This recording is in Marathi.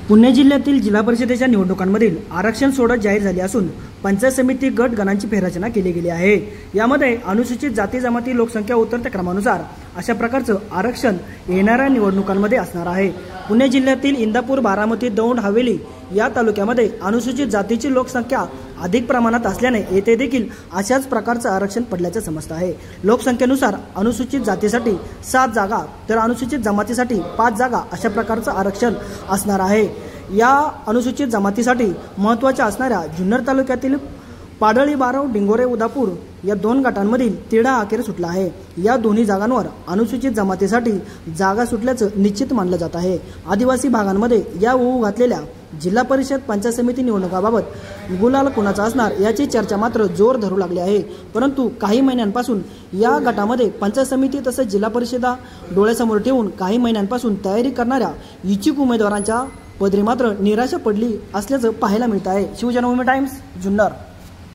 पुणे जिल्ह्यातील जिल्हा परिषदेच्या निवडणुकांमधील आरक्षण सोडत जाहीर झाली असून पंचायत समिती गट गणांची फेररचना केली गेली आहे। यामध्ये अनुसूचित जाती जमाती लोकसंख्या उतरत्या क्रमानुसार अशा प्रकारचं आरक्षण येणाऱ्या निवडणुकांमध्ये असणार आहे। पुणे जिल्ह्यातील इंदापूर, बारामती, दौंड, हवेली या तालुक्यामध्ये अनुसूचित जातीची लोकसंख्या अधिक प्रमाणात असल्याने येथे देखील अशाच प्रकारचं आरक्षण पडल्याचं समजतं आहे। लोकसंख्येनुसार अनुसूचित जातीसाठी 7 जागा तर अनुसूचित जमातीसाठी 5 जागा अशा प्रकारचं आरक्षण असणार आहे। या अनुसूचित जमातीसाठी महत्त्वाच्या असणाऱ्या जुन्नर तालुक्यातील पाडळी, बारव, डिंगोरे, उदापूर या 2 गटांमधील तिढा अखेर सुटला आहे। या दोन्ही जागांवर अनुसूचित जमातीसाठी जागा सुटल्याचं निश्चित मानलं जात आहे। आदिवासी भागांमध्ये या होऊ घातलेल्या जिल्हा परिषद पंचायत समिती निवडणुकाबाबत गुलाल कुणाचा असणार याची चर्चा मात्र जोर धरू लागली आहे। परंतु काही महिन्यांपासून या गटामध्ये पंचायत समिती तसंच जिल्हा परिषदा डोळ्यासमोर ठेवून काही महिन्यांपासून तयारी करणाऱ्या इच्छुक उमेदवारांच्या पदरी मात्र निराशा पडली असल्याचं पाहायला मिळत आहे। शिवजन्मभूमी टाइम्स, जुन्नर।